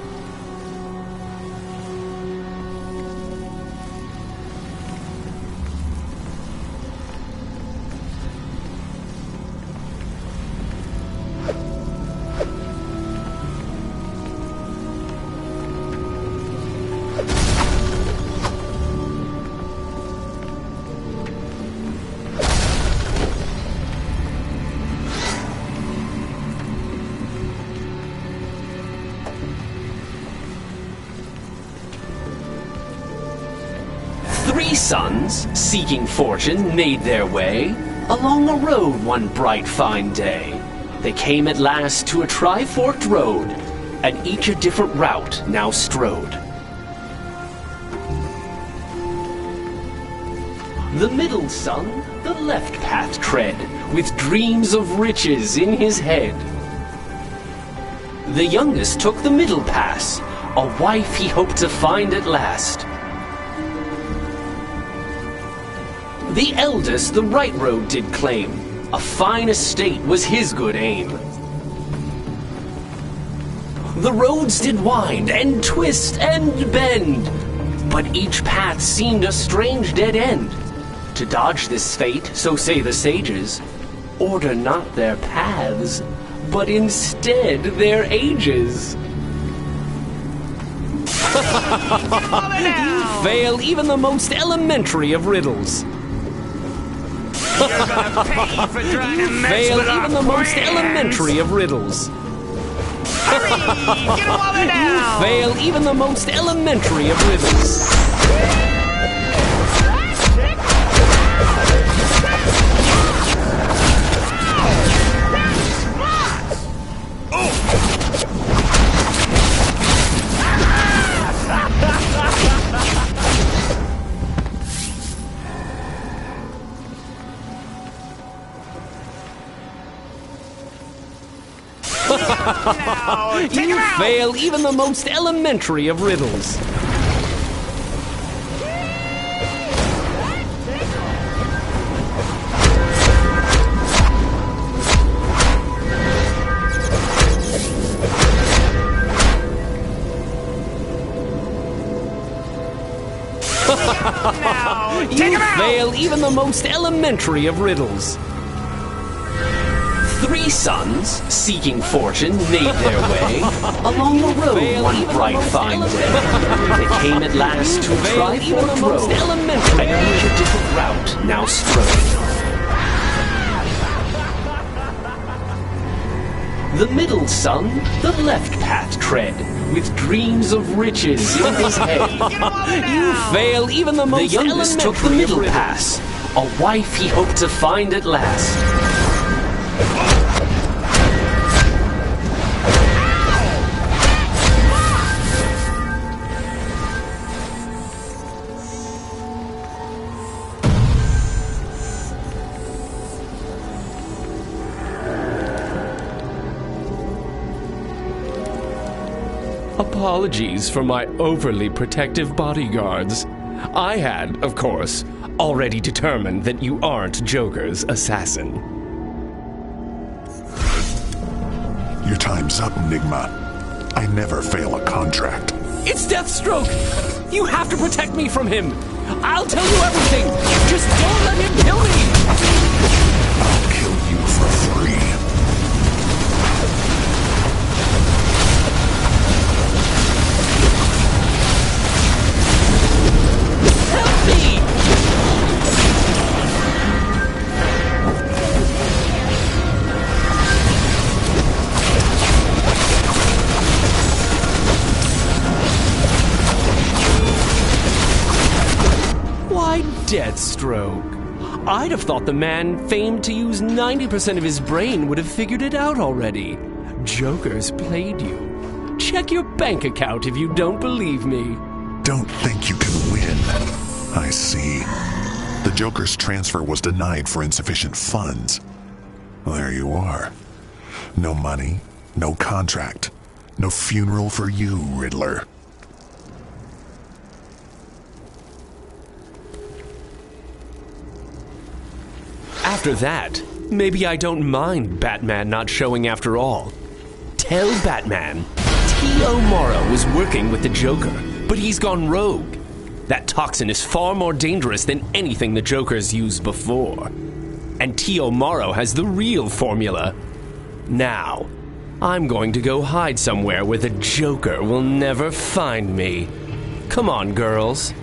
Three sons, seeking fortune, made their way along a road one bright fine day. They came at last to a tri-forked road, and each a different route now strode. The middle son the left path tread, with dreams of riches in his head. The youngest took the middle pass, a wife he hoped to find at last. The eldest the right road did claim, a fine estate was his good aim. The roads did wind and twist and bend, but each path seemed a strange dead end. To dodge this fate, so say the sages, order not their paths, but instead their ages. You fail even the most elementary of riddles. You're gonna pay for trying to mess Fail with even our the most plans. elementary of riddles. Hurry! Get him over now! You fail even the most elementary of riddles. You fail even the most elementary of riddles. You fail even the most elementary of riddles. Three sons, seeking fortune, made their way along the road one bright fine day. They came at last to a tri-forked road, and each a different route now strode. The middle son the left path tread, with dreams of riches in his head. You fail even the most elementary. The youngest took the middle pass, a wife he hoped to find at last. Apologies for my overly protective bodyguards. I had, of course, already determined that you aren't Joker's assassin. Your time's up, Enigma. I never fail a contract. It's Deathstroke! You have to protect me from him! I'll tell you everything! Just don't let him kill me! I'll kill you for free. Deathstroke. I'd have thought the man famed to use 90% of his brain would have figured it out already. Joker's played you. Check your bank account if you don't believe me. Don't think you can win. I see. The Joker's transfer was denied for insufficient funds. Well, there you are. No money, no contract, no funeral for you, Riddler. After that, maybe I don't mind Batman not showing after all. Tell Batman T.O. Morrow was working with the Joker, but he's gone rogue. That toxin is far more dangerous than anything the Joker's used before. And T.O. Morrow has the real formula. Now, I'm going to go hide somewhere where the Joker will never find me. Come on, girls.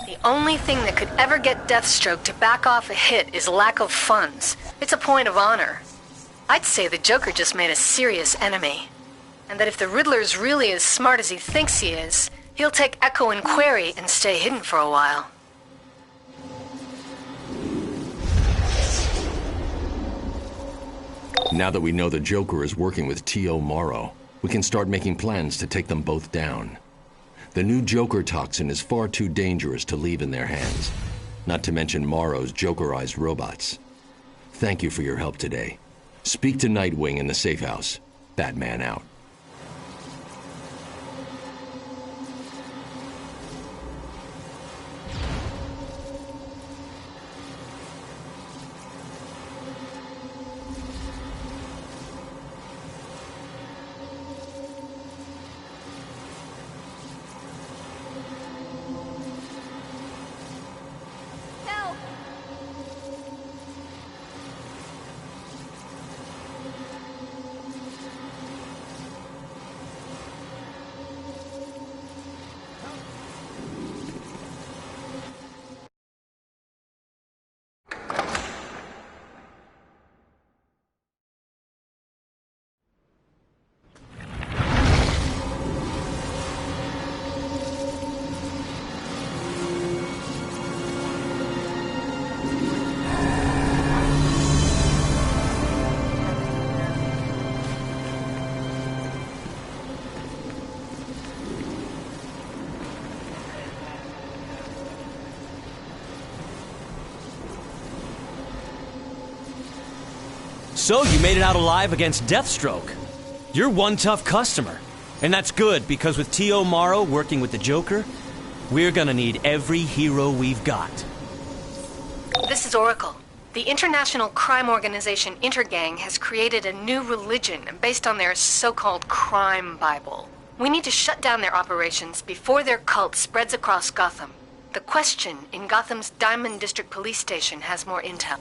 The only thing that could ever get Deathstroke to back off a hit is lack of funds. It's a point of honor. I'd say the Joker just made a serious enemy. And that if the Riddler's really as smart as he thinks he is, he'll take Echo and Query and stay hidden for a while. Now that we know the Joker is working with T.O. Morrow, we can start making plans to take them both down. The new Joker toxin is far too dangerous to leave in their hands, not to mention Morrow's Jokerized robots. Thank you for your help today. Speak to Nightwing in the safe house. Batman out. So you made it out alive against Deathstroke. You're one tough customer. And that's good, because with T.O. Morrow working with the Joker, we're gonna need every hero we've got. This is Oracle. The international crime organization Intergang has created a new religion based on their so-called crime Bible. We need to shut down their operations before their cult spreads across Gotham. The Question in Gotham's Diamond District Police Station has more intel.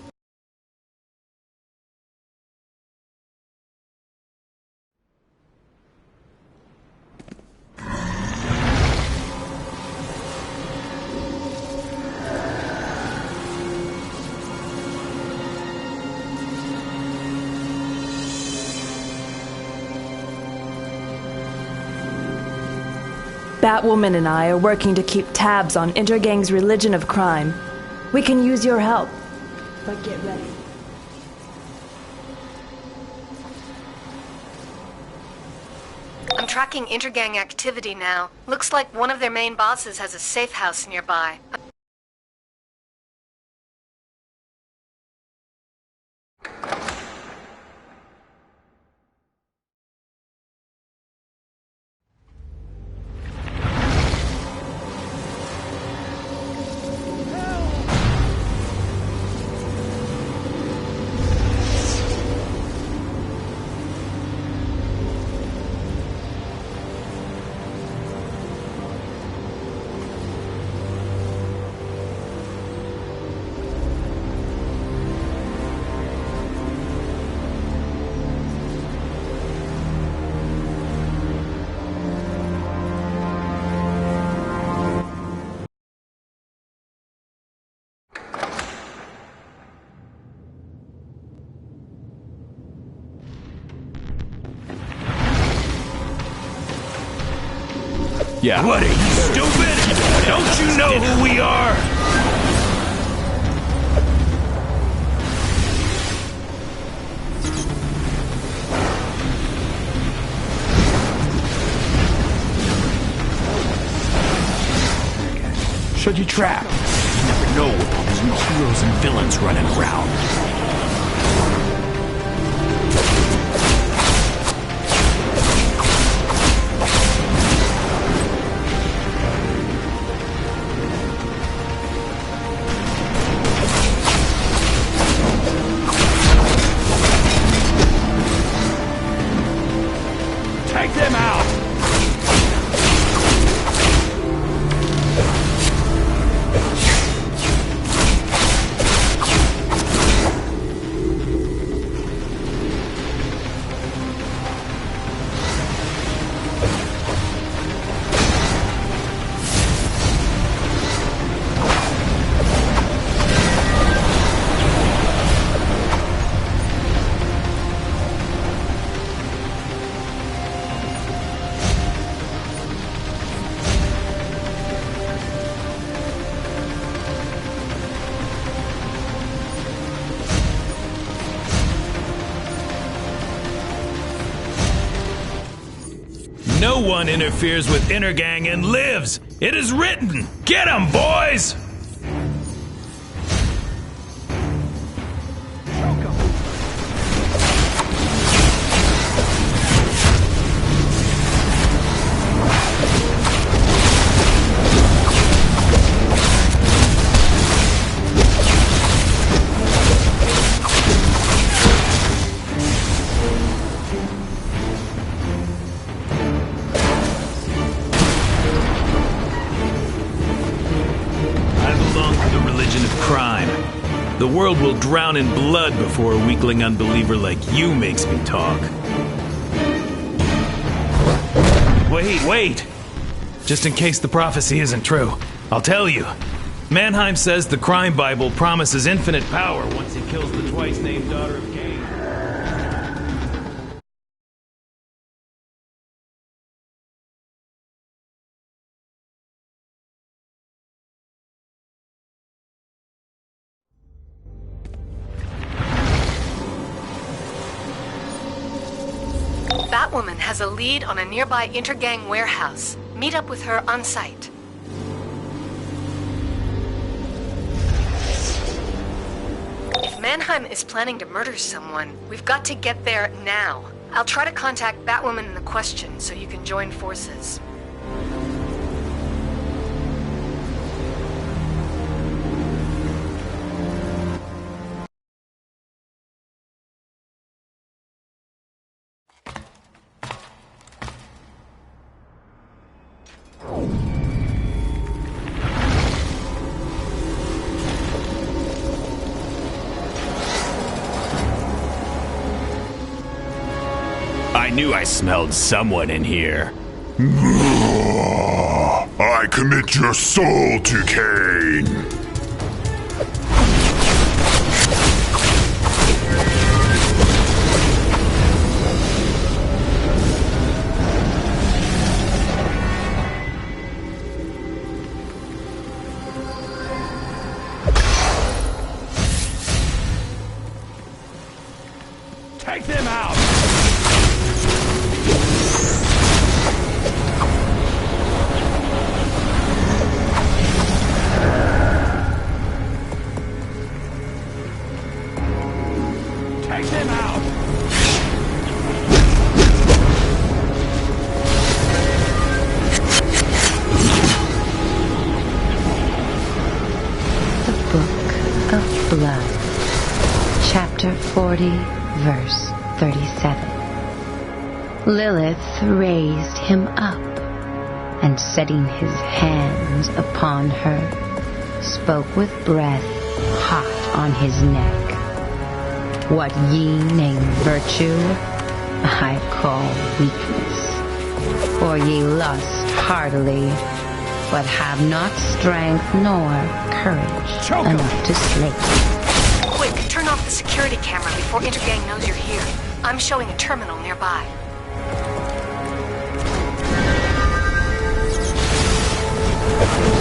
Batwoman and I are working to keep tabs on Intergang's religion of crime. We can use your help, but get ready. I'm tracking Intergang activity now. Looks like one of their main bosses has a safe house nearby. Yeah. What are you, stupid? Don't you know who we are? Should you trap? You never know with all these new heroes and villains running around. Take them out! No one interferes with Intergang and lives! It is written! Get 'em, boys! The world will drown in blood before a weakling unbeliever like you makes me talk. Wait! Just in case the prophecy isn't true, I'll tell you. Mannheim says the Crime Bible promises infinite power once he kills the twice-named daughter of Cain. Batwoman has a lead on a nearby Intergang warehouse. Meet up with her on site. If Mannheim is planning to murder someone, we've got to get there now. I'll try to contact Batwoman in the question so you can join forces. I knew I smelled someone in here. I commit your soul to Cain. Take them out! Take them out! The Book of Blood, Chapter 40, Verse 37. Lilith raised him up, and setting his hands upon her, spoke with breath hot on his neck. What ye name virtue, I call weakness. For ye lust heartily, but have not strength nor courage enough to slay. Quick, turn off the security camera before Intergang knows you're here. I'm showing a terminal nearby. That means